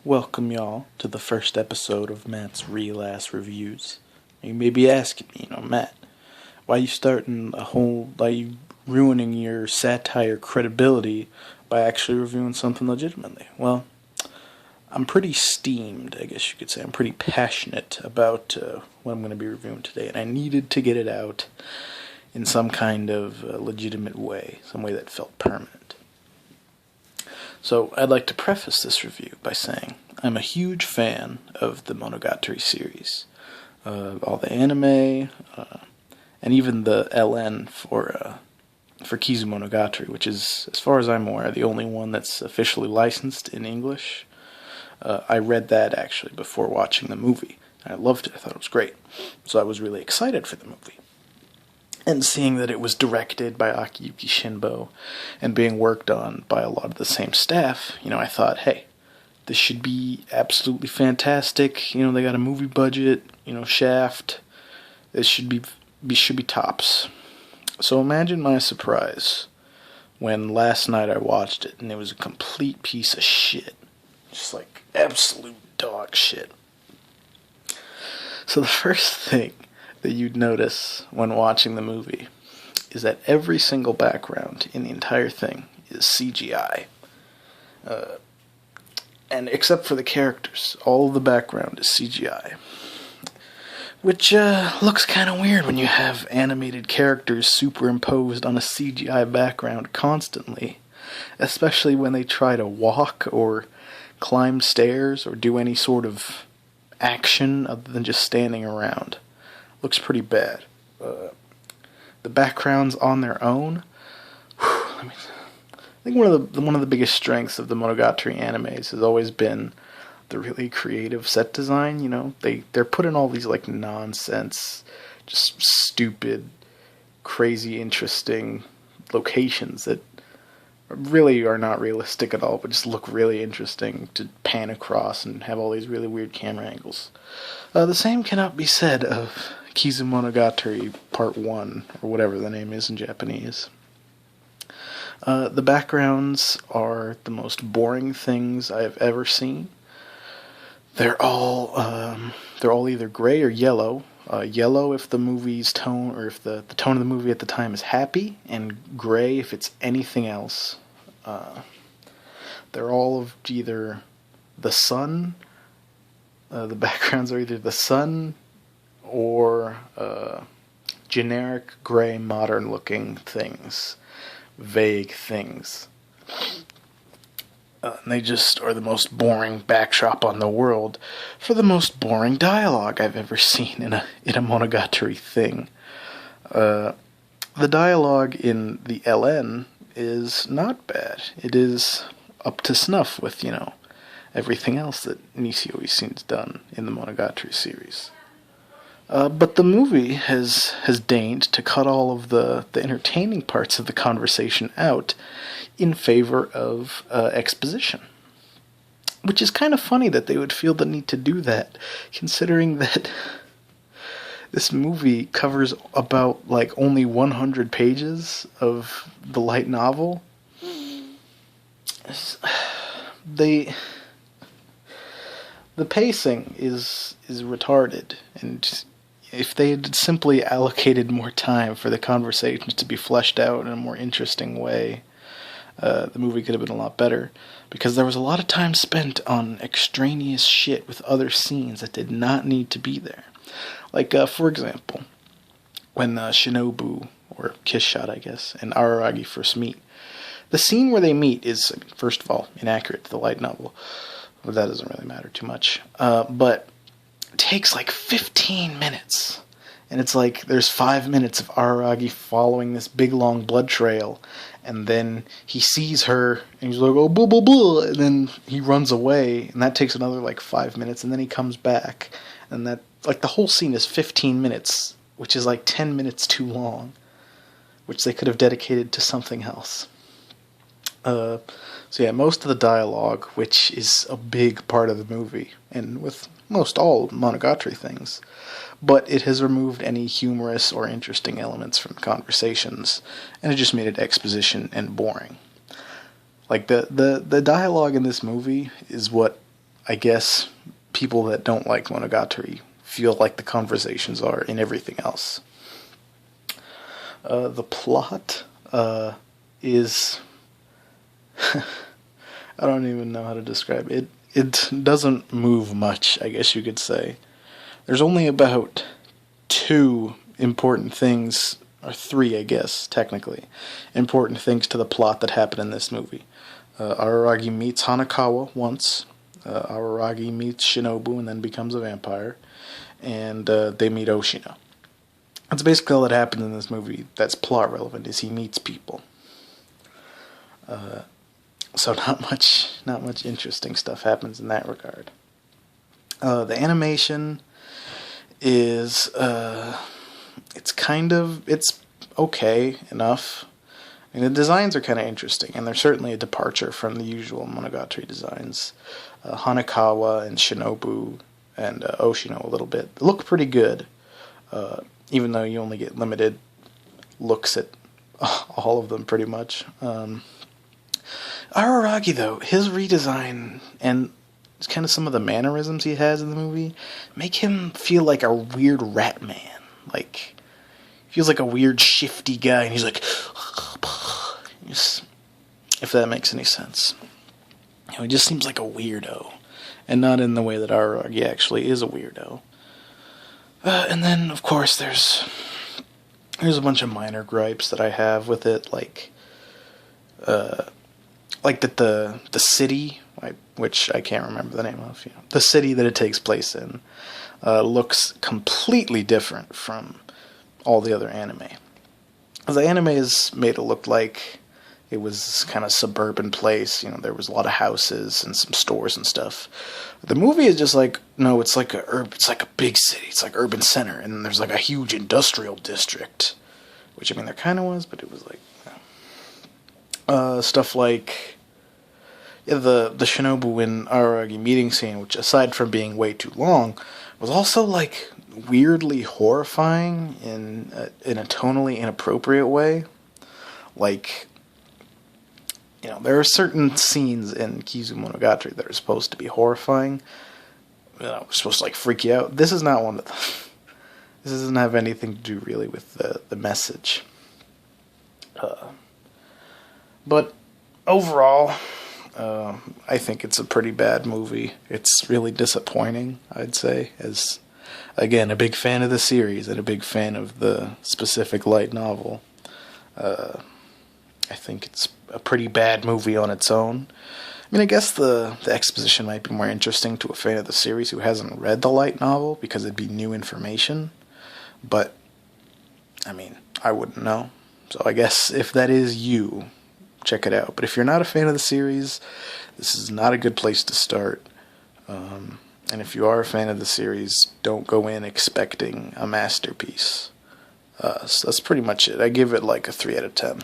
Welcome y'all to the first episode of Matt's Real Ass Reviews. You may be asking me, Matt, why you ruining your satire credibility by actually reviewing something legitimately? Well, I'm pretty steamed, I guess you could say. I'm pretty passionate about what I'm going to be reviewing today, and I needed to get it out in some kind of legitimate way, some way that felt permanent. So I'd like to preface this review by saying I'm a huge fan of the Monogatari series, all the anime, and even the LN for Kizumonogatari, which is, as far as I'm aware, the only one that's officially licensed in English. I read that actually before watching the movie. I loved it. I thought it was great. So I was really excited for the movie. And seeing that it was directed by Akiyuki Shinbo and being worked on by a lot of the same staff, I thought, hey, this should be absolutely fantastic. They got a movie budget, Shaft. This should be tops. So imagine my surprise when last night I watched it and it was a complete piece of shit. Just like absolute dog shit. So the first thing that you'd notice when watching the movie is that every single background in the entire thing is CGI. And except for the characters, all of the background is CGI. Which looks kind of weird when you have animated characters superimposed on a CGI background constantly. Especially when they try to walk or climb stairs or do any sort of action other than just standing around. Looks pretty bad. The backgrounds on their own. I think one of the biggest strengths of the Monogatari animes has always been the really creative set design. They're put in all these like nonsense, just stupid, crazy, interesting locations that really are not realistic at all, but just look really interesting to pan across and have all these really weird camera angles. The same cannot be said of Kizumonogatari Part 1, or whatever the name is in Japanese. The backgrounds are the most boring things I have ever seen. They're all either gray or yellow. Yellow if the movie's tone, or if the tone of the movie at the time is happy, and gray if it's anything else. They're all of either the sun. The backgrounds are either the sun or generic gray modern looking things. Vague things. And they just are the most boring backdrop on the world for the most boring dialogue I've ever seen in a Monogatari thing. The dialogue in the LN is not bad. It is up to snuff with, everything else that Nishio Ishin's done in the Monogatari series. But the movie has deigned to cut all of the entertaining parts of the conversation out in favor of exposition. Which is kind of funny that they would feel the need to do that, considering that this movie covers about only 100 pages of the light novel. The pacing is retarded, and if they had simply allocated more time for the conversations to be fleshed out in a more interesting way, the movie could have been a lot better, because there was a lot of time spent on extraneous shit with other scenes that did not need to be there. For example, when Shinobu, or Kiss Shot, I guess, and Araragi first meet. The scene where they meet is, first of all, inaccurate to the light novel, but that doesn't really matter too much. But it takes 15 minutes. And it's there's 5 minutes of Araragi following this big long blood trail, and then he sees her, and he's like, oh, blah, blah, blah, and then he runs away, and that takes another 5 minutes, and then he comes back, and that, the whole scene is 15 minutes, which is 10 minutes too long, which they could have dedicated to something else. So yeah, most of the dialogue, which is a big part of the movie, and with most all Monogatari things, but it has removed any humorous or interesting elements from the conversations, and it just made it exposition and boring. The dialogue in this movie is what I guess people that don't like Monogatari feel like the conversations are in everything else. The plot is I don't even know how to describe it. It doesn't move much, I guess you could say. There's only about two important things, or three, I guess, technically, important things to the plot that happen in this movie. Araragi meets Hanakawa once. Araragi meets Shinobu and then becomes a vampire. And they meet Oshino. That's basically all that happens in this movie that's plot relevant, is he meets people. So not much interesting stuff happens in that regard. The animation is, it's okay enough. I mean, the designs are kind of interesting, and they're certainly a departure from the usual Monogatari designs. Hanakawa and Shinobu and Oshino a little bit look pretty good, even though you only get limited looks at all of them pretty much. Araragi, though, his redesign and kind of some of the mannerisms he has in the movie make him feel like a weird rat man. Like, feels like a weird shifty guy, and he's like, if that makes any sense. You know, he just seems like a weirdo, and not in the way that Araragi actually is a weirdo. And then, of course, there's a bunch of minor gripes that I have with it, like that the city, which I can't remember the name of, the city that it takes place in, looks completely different from all the other anime. The anime is made to look like it was kind of suburban place. There was a lot of houses and some stores and stuff. The movie is just like, no, it's like a big city. It's like urban center, and there's like a huge industrial district, which I mean there kind of was, but it was like stuff like the Shinobu and Araragi meeting scene, which aside from being way too long, was also like weirdly horrifying in a tonally inappropriate way. Like, there are certain scenes in Kizumonogatari that are supposed to be horrifying. Supposed to like freak you out. This is not one of them. This doesn't have anything to do really with the message. But overall, I think it's a pretty bad movie. It's really disappointing, I'd say, as, again, a big fan of the series and a big fan of the specific light novel. I think it's a pretty bad movie on its own. I mean, I guess the exposition might be more interesting to a fan of the series who hasn't read the light novel, because it'd be new information. But, I mean, I wouldn't know. So I guess if that is you, check it out. But if you're not a fan of the series, this is not a good place to start. And if you are a fan of the series, don't go in expecting a masterpiece. So that's pretty much it. I give it like a 3 out of 10.